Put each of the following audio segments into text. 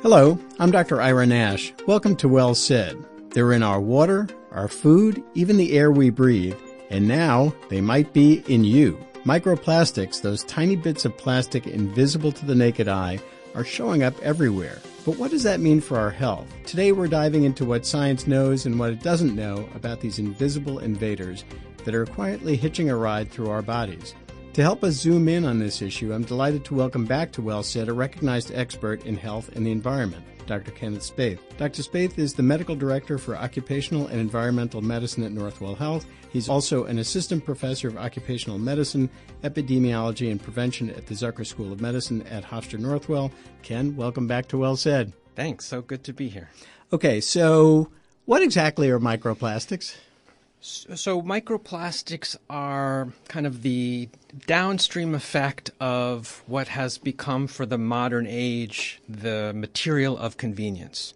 Hello, I'm Dr. Ira Nash. Welcome to Well Said. They're in our water, our food, even the air we breathe, and now they might be in you. Microplastics, those tiny bits of plastic invisible to the naked eye, are showing up everywhere. But what does that mean for our health? Today we're diving into what science knows and what it doesn't know about these invisible invaders that are quietly hitching a ride through our bodies. To help us zoom in on this issue, I'm delighted to welcome back to Well Said a recognized expert in health and the environment, Dr. Kenneth Spaeth. Dr. Spaeth is the Medical Director for Occupational and Environmental Medicine at Northwell Health. He's also an Assistant Professor of Occupational Medicine, Epidemiology and Prevention at the Zucker School of Medicine at Hofstra Northwell. Ken, welcome back to Well Said. Thanks. So good to be here. Okay, so what exactly are microplastics? So microplastics are kind of the downstream effect of what has become for the modern age the material of convenience.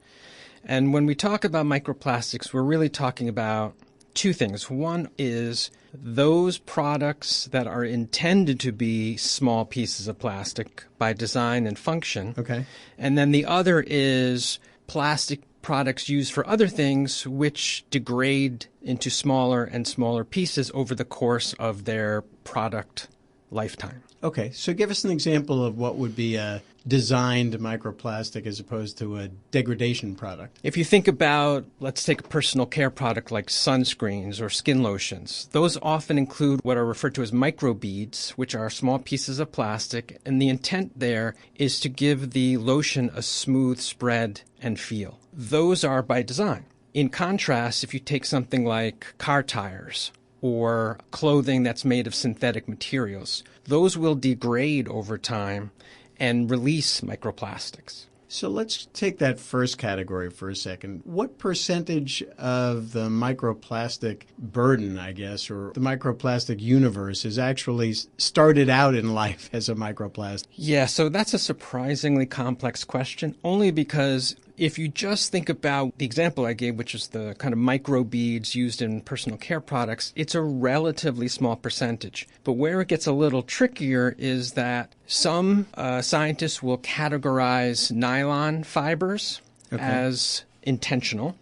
And when we talk about microplastics, we're really talking about two things. One is those products that are intended to be small pieces of plastic by design and function. Okay. And then the other is plastic products used for other things which degrade into smaller and smaller pieces over the course of their product lifetime. Okay, so give us an example of what would be a designed microplastic as opposed to a degradation product. If you think about, let's take a personal care product like sunscreens or skin lotions, those often include what are referred to as microbeads, which are small pieces of plastic, and the intent there is to give the lotion a smooth spread and feel. Those are by design. In contrast, if you take something like car tires or clothing that's made of synthetic materials, those will degrade over time and release microplastics. So let's take that first category for a second. What percentage of the microplastic burden, I guess, or the microplastic universe is actually started out in life as a microplastic? Yeah, so that's a surprisingly complex question, only because if you just think about the example I gave, which is the kind of microbeads used in personal care products, it's a relatively small percentage. But where it gets a little trickier is that some scientists will categorize nylon fibers as intentional.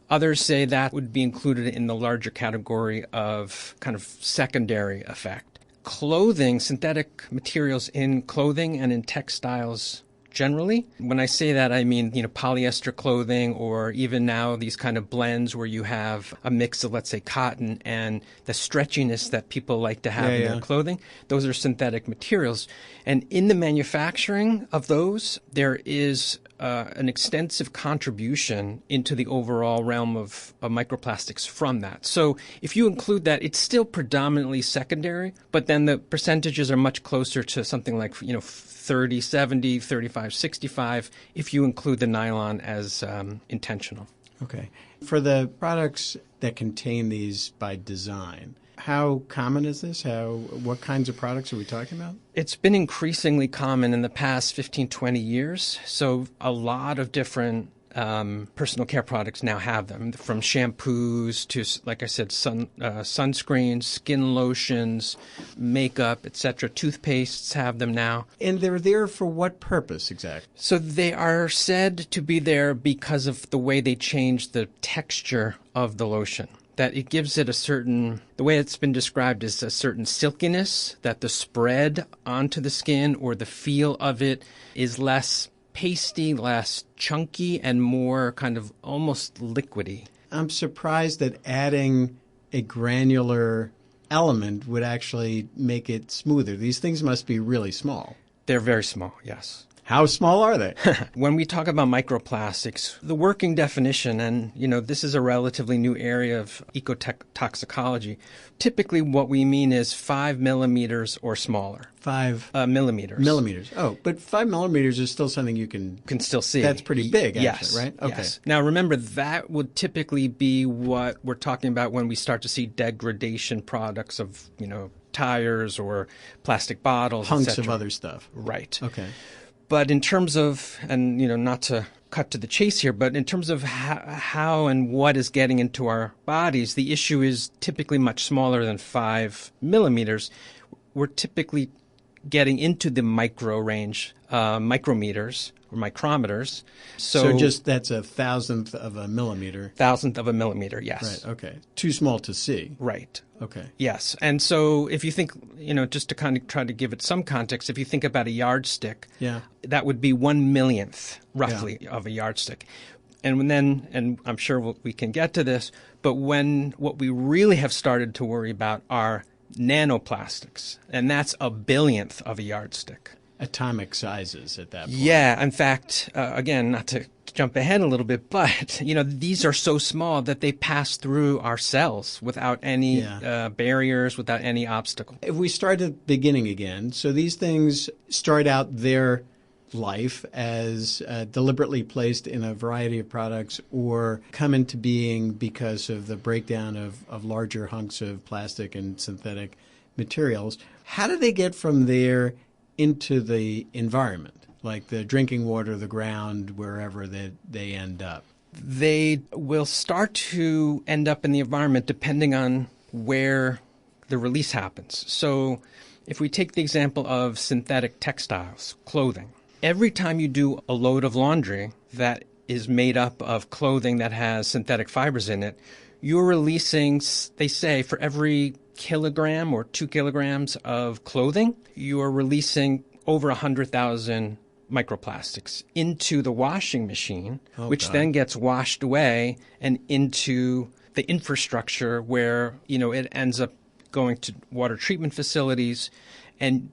Others say that would be included in the larger category of kind of secondary effect. Clothing, synthetic materials in clothing and in textiles generally. When I say that, I mean, polyester clothing, or even now these kind of blends where you have a mix of, let's say, cotton and the stretchiness that people like to have in their clothing. Those are synthetic materials. And in the manufacturing of those, there is an extensive contribution into the overall realm of microplastics from that. So if you include that, it's still predominantly secondary, but then the percentages are much closer to something like, 30, 70, 35, 65, if you include the nylon as intentional. Okay. For the products that contain these by design, how common is this? What kinds of products are we talking about? It's been increasingly common in the past 15, 20 years. So a lot of different personal care products now have them, from shampoos to, like I said, sunscreens, skin lotions, makeup, etc. Toothpastes have them now. And they're there for what purpose exactly? So they are said to be there because of the way they change the texture of the lotion. That it gives it the way it's been described is a certain silkiness, that the spread onto the skin or the feel of it is less pasty, less chunky, and more kind of almost liquidy. I'm surprised that adding a granular element would actually make it smoother. These things must be really small. They're very small, yes. How small are they? When we talk about microplastics, the working definition, and this is a relatively new area of ecotoxicology, typically what we mean is 5 millimeters or smaller. 5 millimeters. Millimeters. Oh, but 5 millimeters is still something you can still see. That's pretty big, actually, yes, right? Okay. Yes. Now, remember, that would typically be what we're talking about when we start to see degradation products of, tires or plastic bottles, hunks of other stuff. Right. Okay. But in terms of, and not to cut to the chase here, but in terms of how and what is getting into our bodies, the issue is typically much smaller than 5 millimeters. We're typically getting into the micro range, micrometers or micrometers. So just that's a thousandth of a millimeter. Thousandth of a millimeter, yes. Right, okay. Too small to see. Right. Okay. Yes. And so if you think, just to kind of try to give it some context, if you think about a yardstick, that would be 1/1,000,000th, roughly, of a yardstick. And I'm sure we can get to this, but what we really have started to worry about are nanoplastics, and that's 1/1000,000th of a yardstick. Atomic sizes at that point. Yeah. In fact, again, not to jump ahead a little bit, but, these are so small that they pass through our cells without any barriers, without any obstacle. If we start at the beginning again, so these things start out their life as deliberately placed in a variety of products or come into being because of the breakdown of larger hunks of plastic and synthetic materials. How do they get from there into the environment, like the drinking water, the ground, wherever they end up? They will start to end up in the environment depending on where the release happens. So if we take the example of synthetic textiles, clothing, every time you do a load of laundry that is made up of clothing that has synthetic fibers in it, you're releasing, they say, for every kilogram or 2 kilograms of clothing, you are releasing over 100,000 microplastics into the washing machine, which then gets washed away and into the infrastructure where, it ends up going to water treatment facilities and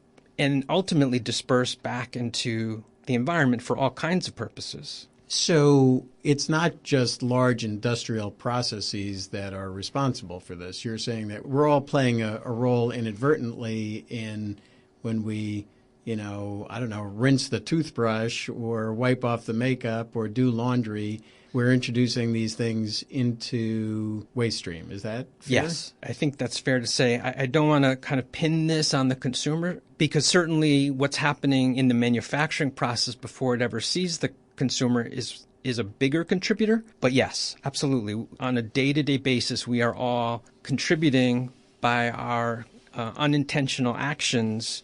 ultimately dispersed back into the environment for all kinds of purposes. So it's not just large industrial processes that are responsible for this. You're saying that we're all playing a role inadvertently in when we, rinse the toothbrush or wipe off the makeup or do laundry. We're introducing these things into waste stream. Is that fair? Yes, I think that's fair to say. I don't want to kind of pin this on the consumer because certainly what's happening in the manufacturing process before it ever sees the consumer is a bigger contributor. But yes, absolutely. On a day-to-day basis, we are all contributing by our unintentional actions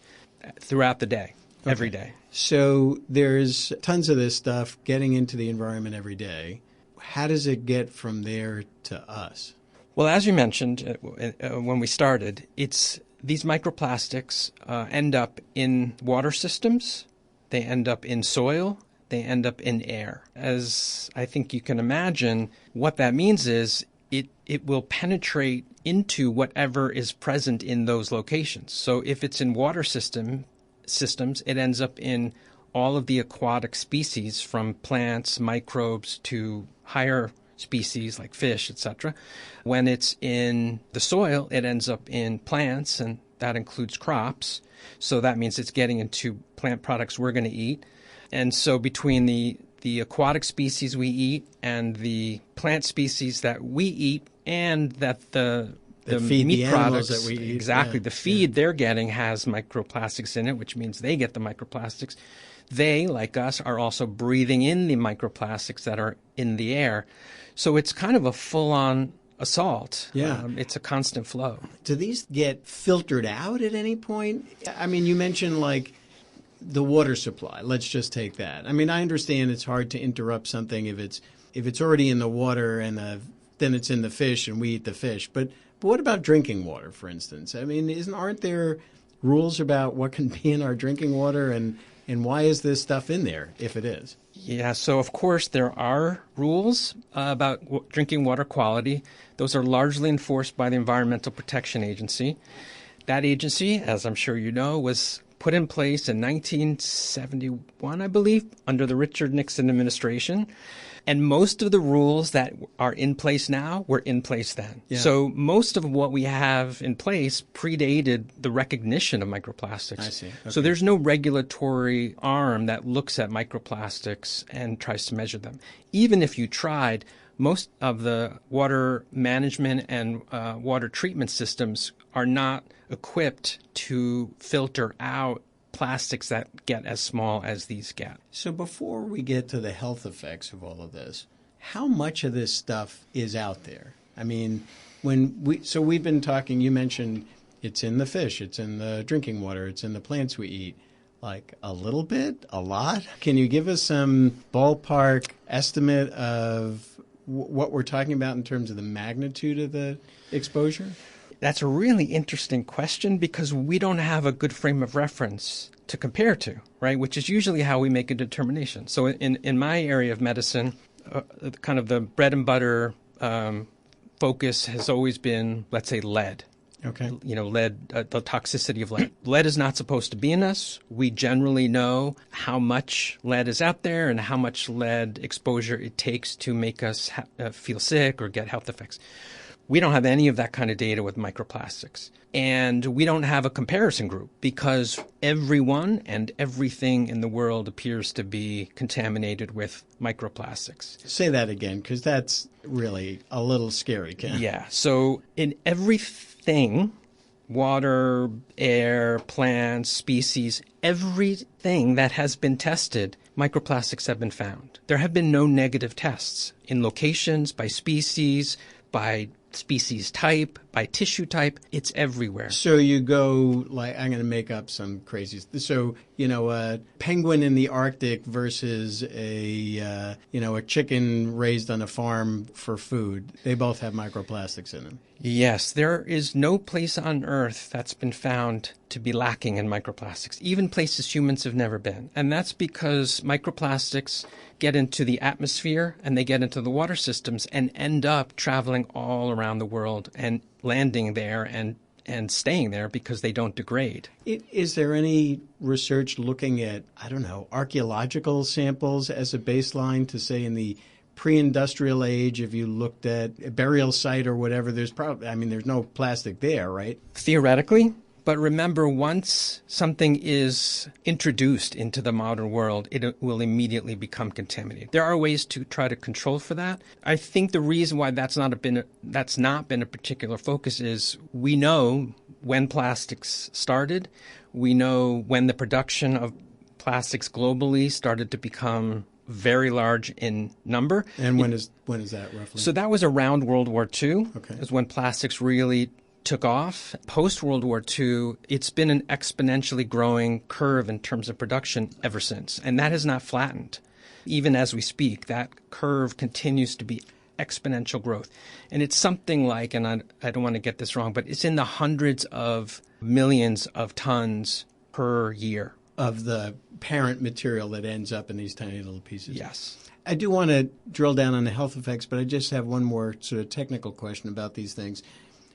throughout the day, every day. So there's tons of this stuff getting into the environment every day. How does it get from there to us? Well, as you mentioned when we started, it's these microplastics end up in water systems, they end up in soil, they end up in air. As I think you can imagine, what that means is it will penetrate into whatever is present in those locations. So if it's in water systems, it ends up in all of the aquatic species from plants, microbes to higher species like fish, etc. When it's in the soil, it ends up in plants, and that includes crops. So that means it's getting into plant products we're going to eat. And so between the aquatic species we eat and the plant species that we eat and that the meat products that we eat. Exactly. The feed they're getting has microplastics in it, which means they get the microplastics. They, like us, are also breathing in the microplastics that are in the air. So it's kind of a full-on assault. Yeah. It's a constant flow. Do these get filtered out at any point? I mean, you mentioned like the water supply. Let's just take that. I mean, I understand it's hard to interrupt something if it's already in the water and then it's in the fish and we eat the fish. But what about drinking water, for instance? I mean, aren't there rules about what can be in our drinking water and why is this stuff in there if it is? Yeah, so of course there are rules about drinking water quality. Those are largely enforced by the Environmental Protection Agency. That agency, as I'm sure you know, was put in place in 1971, I believe, under the Richard Nixon administration. And most of the rules that are in place now were in place then. Yeah. So most of what we have in place predated the recognition of microplastics. I see. Okay. So there's no regulatory arm that looks at microplastics and tries to measure them. Even if you tried, most of the water management and water treatment systems are not equipped to filter out plastics that get as small as these get. So before we get to the health effects of all of this, how much of this stuff is out there? I mean, we've been talking, you mentioned It's in the fish, it's in the drinking water, it's in the plants we eat. Like a little bit, a lot? Can you give us some ballpark estimate of what we're talking about in terms of the magnitude of the exposure? That's a really interesting question because we don't have a good frame of reference to compare to, right? Which is usually how we make a determination. So in my area of medicine, kind of the bread and butter focus has always been, let's say, lead. Okay. Lead, the toxicity of lead. Lead is not supposed to be in us. We generally know how much lead is out there and how much lead exposure it takes to make us feel sick or get health effects. We don't have any of that kind of data with microplastics. And we don't have a comparison group because everyone and everything in the world appears to be contaminated with microplastics. Say that again, because that's really a little scary, Ken. Yeah. So in everything, water, air, plants, species, everything that has been tested, microplastics have been found. There have been no negative tests in locations, by species, by species type, by tissue type. It's everywhere. So you go, like, I'm going to make up some crazy. So, a penguin in the Arctic versus a chicken raised on a farm for food. They both have microplastics in them. Yes, there is no place on Earth that's been found to be lacking in microplastics, even places humans have never been. And that's because microplastics get into the atmosphere and they get into the water systems and end up traveling all around the world and landing there and staying there because they don't degrade. Is there any research looking at, archaeological samples as a baseline to say in the pre-industrial age, if you looked at a burial site or whatever, there's no plastic there, right? Theoretically. But remember, once something is introduced into the modern world, it will immediately become contaminated. There are ways to try to control for that. I think the reason why that's not been a particular focus is we know when plastics started. We know when the production of plastics globally started to become very large in number. And when is that roughly? So that was around World War II. Okay. Is when plastics really took off. Post-World War II, it's been an exponentially growing curve in terms of production ever since. And that has not flattened. Even as we speak, that curve continues to be exponential growth. And it's something like, and I don't want to get this wrong, but it's in the hundreds of millions of tons per year. Of the parent material that ends up in these tiny little pieces. Yes. I do want to drill down on the health effects, but I just have one more sort of technical question about these things.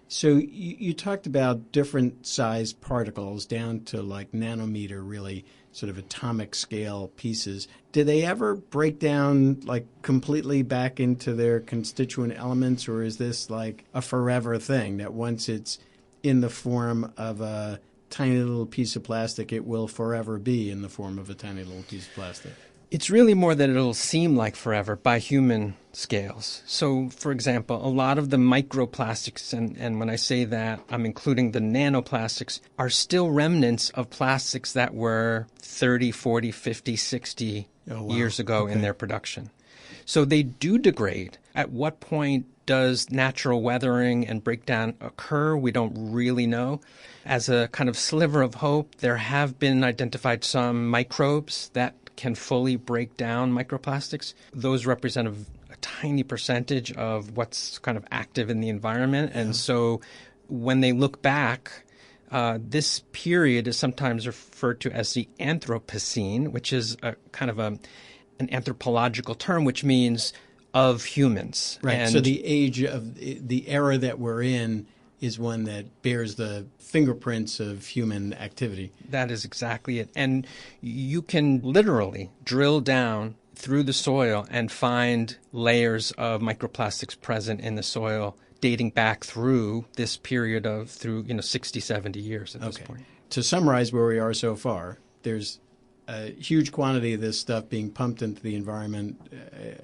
So you talked about different size particles down to like nanometer, really sort of atomic scale pieces. Do they ever break down like completely back into their constituent elements, or is this like a forever thing that once it's in the form of a tiny little piece of plastic, it will forever be in the form of a tiny little piece of plastic? It's really more that it'll seem like forever by human scales. So, for example, a lot of the microplastics, and when I say that, I'm including the nanoplastics, are still remnants of plastics that were 30, 40, 50, 60 years ago in their production. So they do degrade. At what point does natural weathering and breakdown occur? We don't really know. As a kind of sliver of hope, there have been identified some microbes that can fully break down microplastics. Those represent a tiny percentage of what's kind of active in the environment. And so when they look back, this period is sometimes referred to as the Anthropocene, which is a kind of an anthropological term, which means of humans. Right. And so the age of the era that we're in is one that bears the fingerprints of human activity. That is exactly it. And you can literally drill down through the soil and find layers of microplastics present in the soil dating back through this period of 60, 70 years at this point. To summarize where we are so far, there's a huge quantity of this stuff being pumped into the environment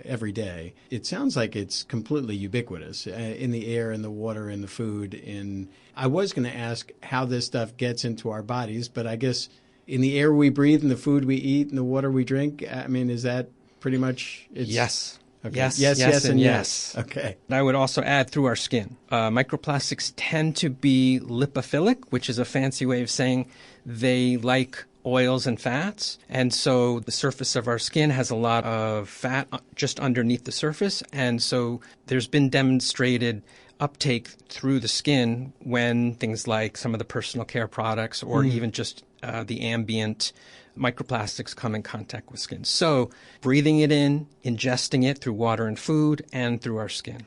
every day. It sounds like it's completely ubiquitous in the air, in the water, in the food. I was going to ask how this stuff gets into our bodies, but I guess in the air we breathe, in the food we eat, in the water we drink, is that pretty much? Yes. Okay. Yes, yes, yes, yes, and and yes. yes. Okay. I would also add through our skin. Microplastics tend to be lipophilic, which is a fancy way of saying they like oils and fats. And so the surface of our skin has a lot of fat just underneath the surface. And so there's been demonstrated uptake through the skin when things like some of the personal care products or even just the ambient microplastics come in contact with skin. So breathing it in, ingesting it through water and food, and through our skin.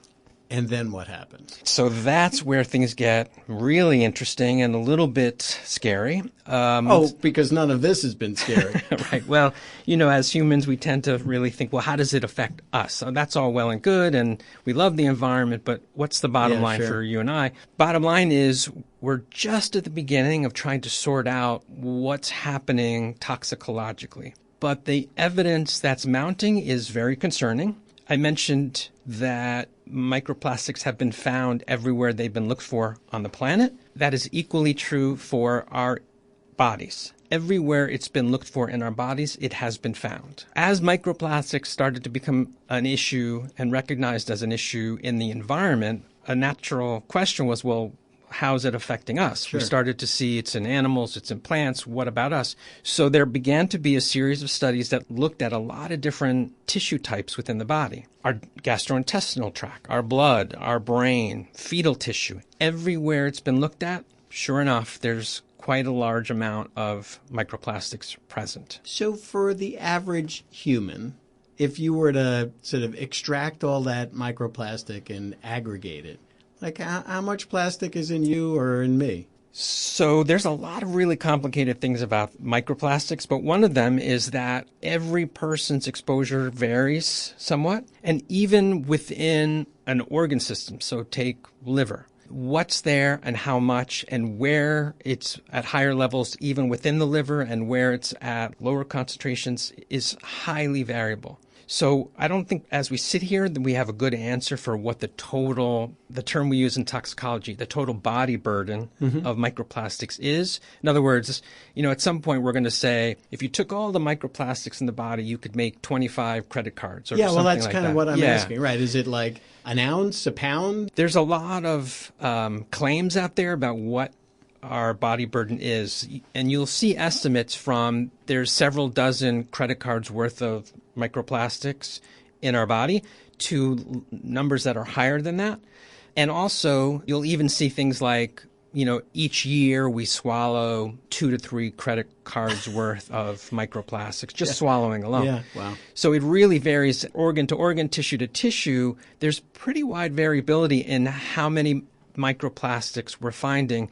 And then what happens? So that's where things get really interesting and a little bit scary. Because none of this has been scary. Right. Well, as humans, we tend to really think, well, how does it affect us? So that's all well and good, and we love the environment, but what's the bottom line for you and I? Bottom line is we're just at the beginning of trying to sort out what's happening toxicologically. But the evidence that's mounting is very concerning. I mentioned that microplastics have been found everywhere they've been looked for on the planet. That is equally true for our bodies. Everywhere it's been looked for in our bodies, it has been found. As microplastics started to become an issue and recognized as an issue in the environment, a natural question was, well, how is it affecting us? Sure. We started to see it's in animals, it's in plants. What about us? So there began to be a series of studies that looked at a lot of different tissue types within the body. Our gastrointestinal tract, our blood, our brain, fetal tissue. Everywhere it's been looked at, sure enough, there's quite a large amount of microplastics present. So for the average human, if you were to sort of extract all that microplastic and aggregate it, like how much plastic is in you or in me? So there's a lot of really complicated things about microplastics, but one of them is that every person's exposure varies somewhat, and even within an organ system. So take liver. What's there and how much and where it's at higher levels even within the liver and where it's at lower concentrations is highly variable. So I don't think as we sit here that we have a good answer for what the term we use in toxicology, the total body burden of microplastics is. In other words, at some point we're going to say, if you took all the microplastics in the body, you could make 25 credit cards or something like that. Yeah, well, that's kind of what I'm asking, right? Is it like an ounce, a pound? There's a lot of claims out there about what our body burden is. And you'll see estimates from there's several dozen credit cards worth of microplastics in our body to numbers that are higher than that. And also, you'll even see things like, each year we swallow 2 to 3 credit cards worth of microplastics, just swallowing alone. Yeah, wow. So it really varies organ to organ, tissue to tissue. There's pretty wide variability in how many microplastics we're finding.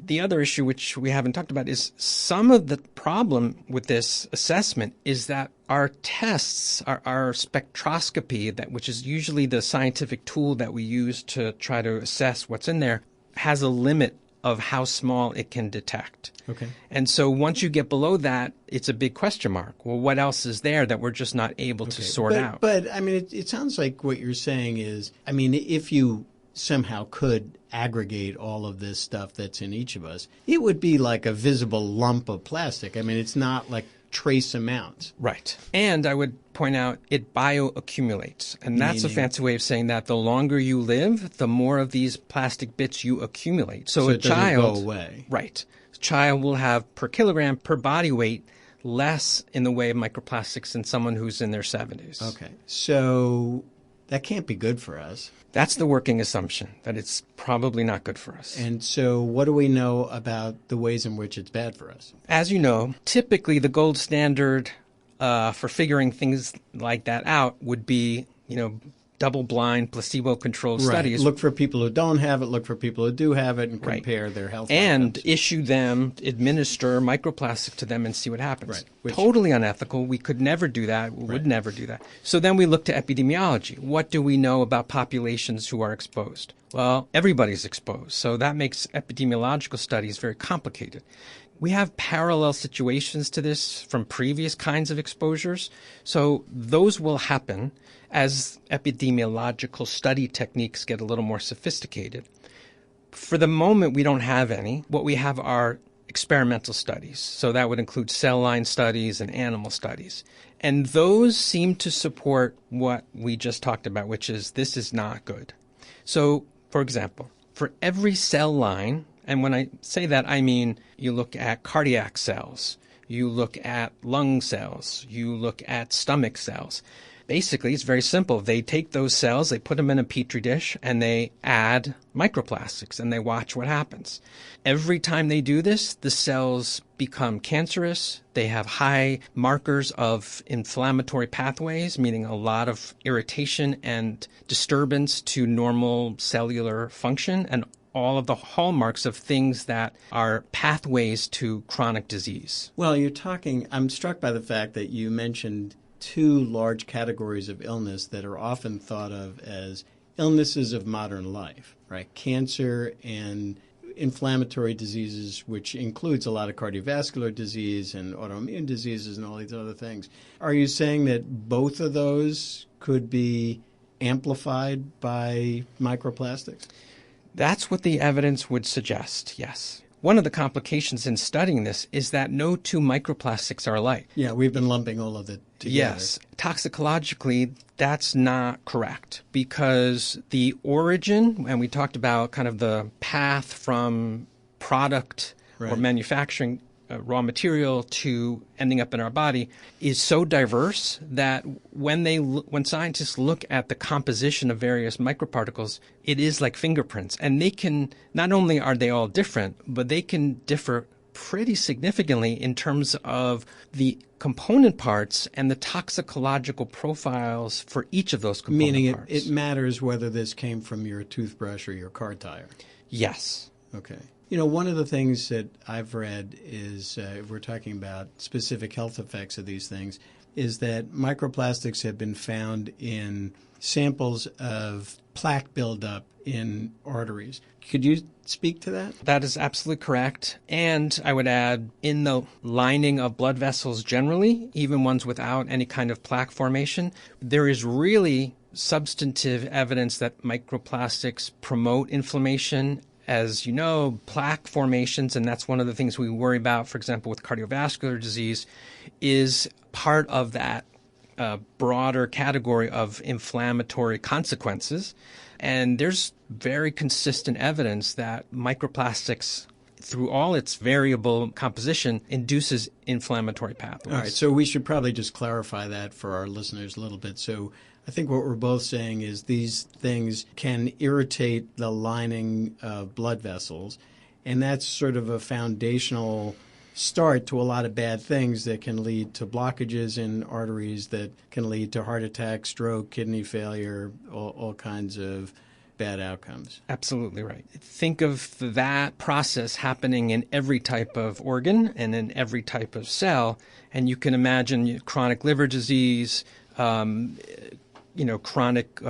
The other issue, which we haven't talked about, is some of the problem with this assessment is that our tests, our spectroscopy, which is usually the scientific tool that we use to try to assess what's in there, has a limit of how small it can detect. Okay. And so once you get below that, it's a big question mark. Well, what else is there that we're just not able to sort out? But, it sounds like what you're saying is, if you somehow could aggregate all of this stuff that's in each of us, it would be like a visible lump of plastic. It's not like trace amounts. Right. And I would point out it bioaccumulates. And that's a fancy way of saying that the longer you live, the more of these plastic bits you accumulate. So a it doesn't child go away. Right. A child will have per kilogram per body weight less in the way of microplastics than someone who's in their 70s. Okay. So that can't be good for us. That's the working assumption, that it's probably not good for us. And so what do we know about the ways in which it's bad for us? As you know, typically the gold standard for figuring things like that out would be, double-blind, placebo-controlled studies. Look for people who don't have it, look for people who do have it, and compare their health and outcomes. administer microplastic to them and see what happens. Right. Totally unethical. We could never do that. We would never do that. So then we look to epidemiology. What do we know about populations who are exposed? Well, everybody's exposed. So that makes epidemiological studies very complicated. We have parallel situations to this from previous kinds of exposures. So those will happen as epidemiological study techniques get a little more sophisticated. For the moment, we don't have any. What we have are experimental studies. So that would include cell line studies and animal studies. And those seem to support what we just talked about, which is this is not good. So, for example, for every cell line, and when I say that, I mean you look at cardiac cells, you look at lung cells, you look at stomach cells. Basically, it's very simple. They take those cells, they put them in a petri dish, and they add microplastics, and they watch what happens. Every time they do this, the cells become cancerous. They have high markers of inflammatory pathways, meaning a lot of irritation and disturbance to normal cellular function, and all of the hallmarks of things that are pathways to chronic disease. Well, I'm struck by the fact that you mentioned two large categories of illness that are often thought of as illnesses of modern life, right? Cancer and inflammatory diseases, which includes a lot of cardiovascular disease and autoimmune diseases and all these other things. Are you saying that both of those could be amplified by microplastics? That's what the evidence would suggest, yes. One of the complications in studying this is that no two microplastics are alike. Yeah, we've been lumping all of it together. Yes. Toxicologically, that's not correct because the origin, and we talked about kind of the path from product or manufacturing raw material to ending up in our body, is so diverse that when scientists look at the composition of various microparticles, it is like fingerprints. And they can, not only are they all different, but they can differ pretty significantly in terms of the component parts and the toxicological profiles for each of those component parts. Meaning it matters whether this came from your toothbrush or your car tire. Yes. Okay. You know, one of the things that I've read is, if we're talking about specific health effects of these things, is that microplastics have been found in samples of plaque buildup in arteries. Could you speak to that? That is absolutely correct. And I would add, in the lining of blood vessels generally, even ones without any kind of plaque formation, there is really substantive evidence that microplastics promote inflammation. As you know, plaque formations, and that's one of the things we worry about, for example, with cardiovascular disease, is part of that broader category of inflammatory consequences. And there's very consistent evidence that microplastics, through all its variable composition, induces inflammatory pathways. All right, so we should probably just clarify that for our listeners a little bit. So I think what we're both saying is these things can irritate the lining of blood vessels, and that's sort of a foundational start to a lot of bad things that can lead to blockages in arteries, that can lead to heart attack, stroke, kidney failure, all kinds of bad outcomes. Absolutely right. Think of that process happening in every type of organ and in every type of cell, and you can imagine chronic liver disease, chronic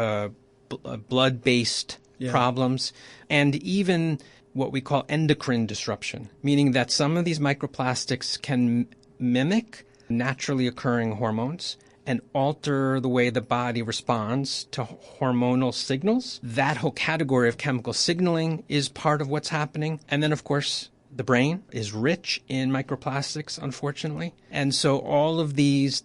blood-based problems, and even what we call endocrine disruption, meaning that some of these microplastics can mimic naturally occurring hormones and alter the way the body responds to hormonal signals. That whole category of chemical signaling is part of what's happening. And then, of course, the brain is rich in microplastics, unfortunately. And so all of these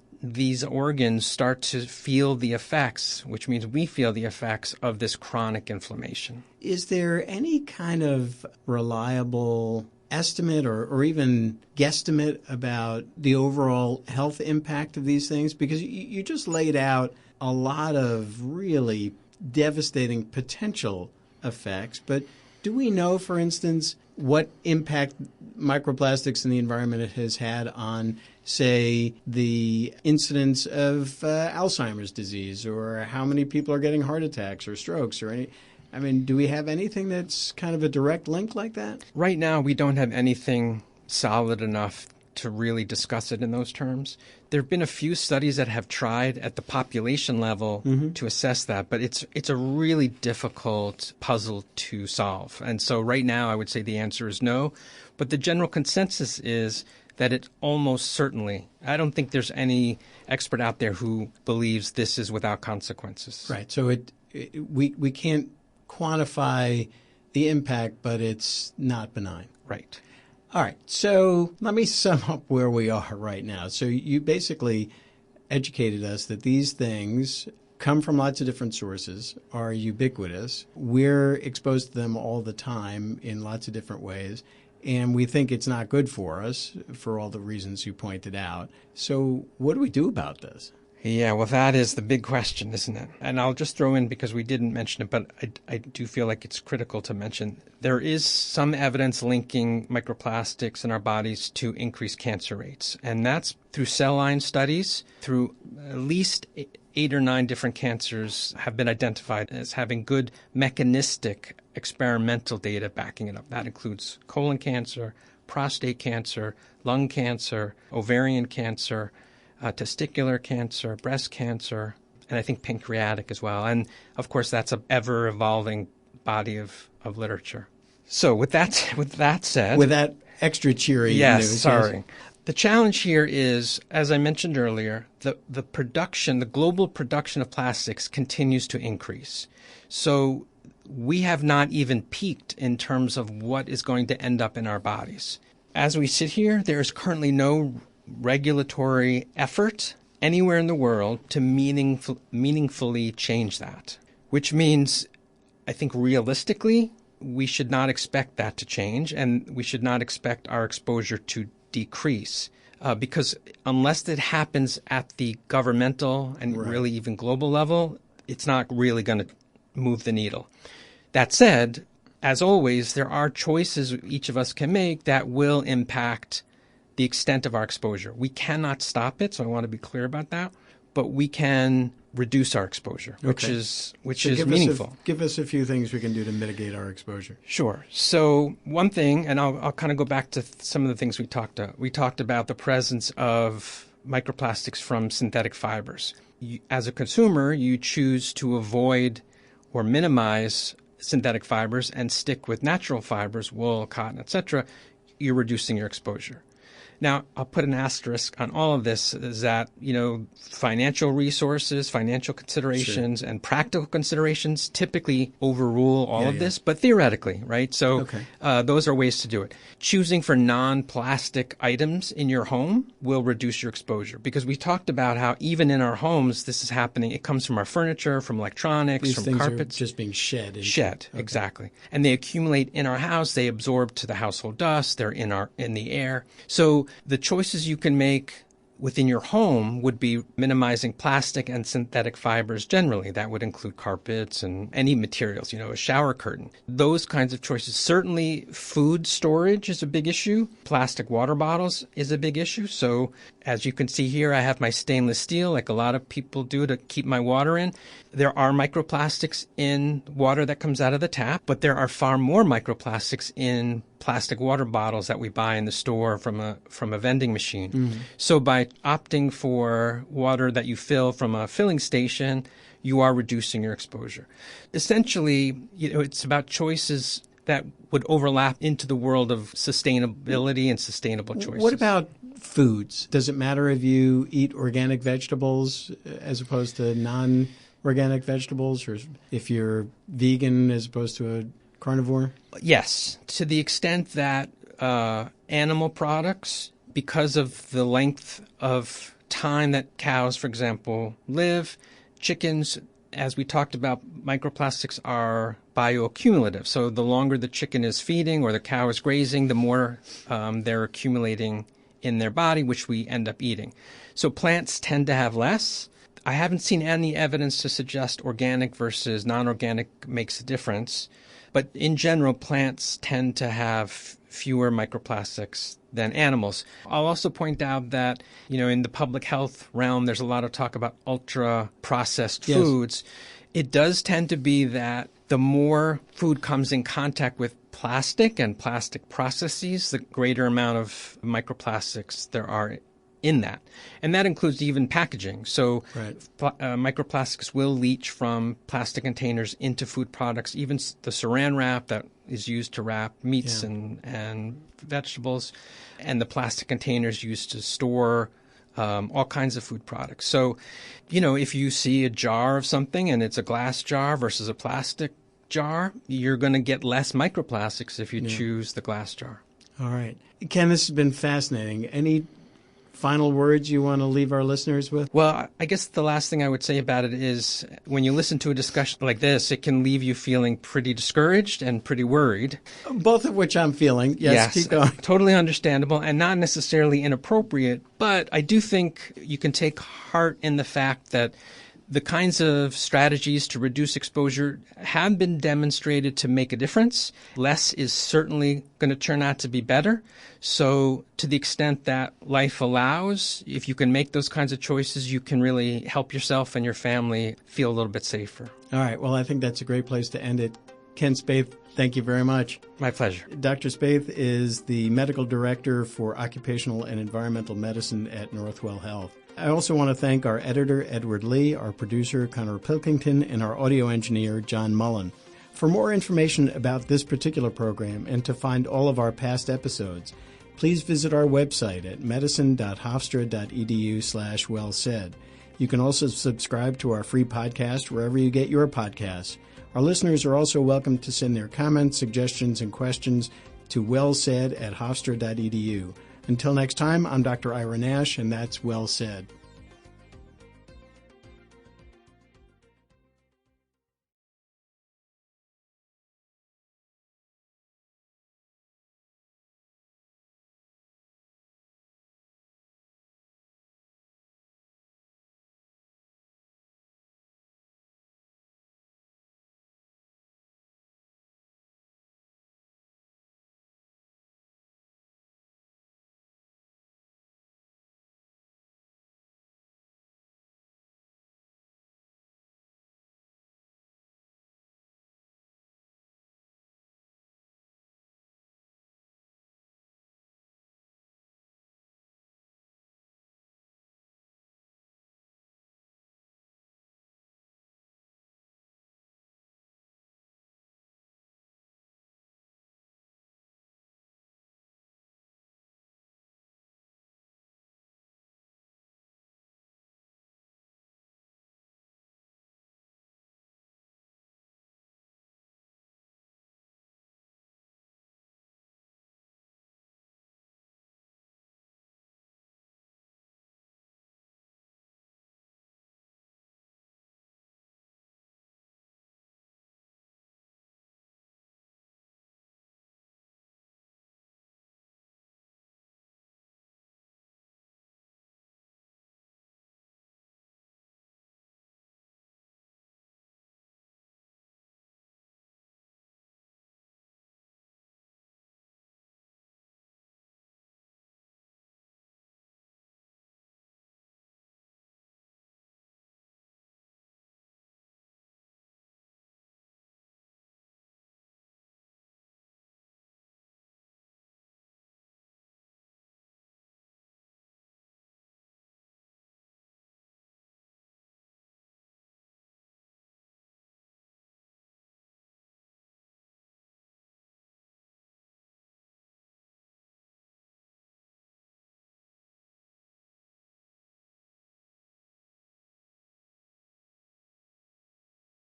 organs start to feel the effects, which means we feel the effects of this chronic inflammation. Is there any kind of reliable estimate or even guesstimate about the overall health impact of these things? Because you just laid out a lot of really devastating potential effects, but do we know, for instance, what impact microplastics in the environment has had on, say, the incidence of Alzheimer's disease, or how many people are getting heart attacks or strokes or any? I mean, do we have anything that's kind of a direct link like that? Right now, we don't have anything solid enough to really discuss it in those terms. There have been a few studies that have tried at the population level to assess that, but it's a really difficult puzzle to solve. And so right now, I would say the answer is no. But the general consensus is that it almost certainly, I don't think there's any expert out there who believes this is without consequences. Right. So we can't quantify the impact, but it's not benign. Right. All right. So let me sum up where we are right now. So you basically educated us that these things come from lots of different sources, are ubiquitous. We're exposed to them all the time in lots of different ways. And we think it's not good for us for all the reasons you pointed out. So what do we do about this? Yeah, well, that is the big question, isn't it? And I'll just throw in, because we didn't mention it, but I do feel like it's critical to mention, there is some evidence linking microplastics in our bodies to increased cancer rates. And that's through cell line studies, through at least 8 or 9 different cancers have been identified as having good mechanistic experimental data backing it up. That includes colon cancer, prostate cancer, lung cancer, ovarian cancer, testicular cancer, breast cancer, and I think pancreatic as well. And of course, that's an ever-evolving body of literature. So with that said... With that extra cheery news. Sorry. The challenge here is, as I mentioned earlier, the global production of plastics continues to increase. So we have not even peaked in terms of what is going to end up in our bodies. As we sit here, there is currently no regulatory effort anywhere in the world to meaningfully change that, which means, I think realistically, we should not expect that to change, and we should not expect our exposure to decrease, because unless it happens at the governmental and really even global level, it's not really going to move the needle. That said, as always, there are choices each of us can make that will impact the extent of our exposure. We cannot stop it, so I want to be clear about that, but we can reduce our exposure, which is meaningful. Give us a few things we can do to mitigate our exposure. Sure. So one thing, and I'll kind of go back to some of the things we talked about. We talked about the presence of microplastics from synthetic fibers. As a consumer, you choose to avoid or minimize synthetic fibers and stick with natural fibers, wool, cotton, etc. You're reducing your exposure. Now, I'll put an asterisk on all of this, is that, financial resources, financial considerations, and practical considerations typically overrule all of this, but theoretically, right? So those are ways to do it. Choosing for non-plastic items in your home will reduce your exposure, because we talked about how even in our homes, this is happening. It comes from our furniture, from electronics, These from things carpets. are just being shed. Exactly. And they accumulate in our house. They absorb to the household dust. They're in the air. So the choices you can make within your home would be minimizing plastic and synthetic fibers generally. That would include carpets and any materials, a shower curtain. Those kinds of choices. Certainly food storage is a big issue. Plastic water bottles is a big issue. So as you can see here, I have my stainless steel, like a lot of people do, to keep my water in. There are microplastics in water that comes out of the tap, but there are far more microplastics in plastic water bottles that we buy in the store from a vending machine. Mm-hmm. So by opting for water that you fill from a filling station, you are reducing your exposure. Essentially, it's about choices that would overlap into the world of sustainability and sustainable choices. What about foods? Does it matter if you eat organic vegetables as opposed to non-organic vegetables, or if you're vegan as opposed to a carnivore? Yes, to the extent that animal products, because of the length of time that cows, for example, live, chickens, as we talked about, microplastics are bioaccumulative. So the longer the chicken is feeding or the cow is grazing, the more they're accumulating in their body, which we end up eating. So plants tend to have less. I haven't seen any evidence to suggest organic versus non-organic makes a difference. But in general, plants tend to have fewer microplastics than animals. I'll also point out that, in the public health realm, there's a lot of talk about ultra-processed foods. It does tend to be that the more food comes in contact with plastic and plastic processes, the greater amount of microplastics there are in that. And that includes even packaging. So microplastics will leach from plastic containers into food products, even the saran wrap that is used to wrap meats and vegetables, and the plastic containers used to store all kinds of food products. So, if you see a jar of something and it's a glass jar versus a plastic jar, you're going to get less microplastics if you choose the glass jar. All right. Ken, this has been fascinating. Any final words you want to leave our listeners with? Well, I guess the last thing I would say about it is when you listen to a discussion like this, it can leave you feeling pretty discouraged and pretty worried. Both of which I'm feeling. Yes, keep going. Totally understandable and not necessarily inappropriate, but I do think you can take heart in the fact that the kinds of strategies to reduce exposure have been demonstrated to make a difference. Less is certainly going to turn out to be better. So to the extent that life allows, if you can make those kinds of choices, you can really help yourself and your family feel a little bit safer. All right. Well, I think that's a great place to end it. Ken Spaeth, thank you very much. My pleasure. Dr. Spaeth is the Medical Director for Occupational and Environmental Medicine at Northwell Health. I also want to thank our editor, Edward Lee, our producer, Connor Pilkington, and our audio engineer, John Mullen. For more information about this particular program and to find all of our past episodes, please visit our website at medicine.hofstra.edu/wellsaid. You can also subscribe to our free podcast wherever you get your podcasts. Our listeners are also welcome to send their comments, suggestions, and questions to wellsaid@hofstra.edu. Until next time, I'm Dr. Ira Nash, and that's Well Said.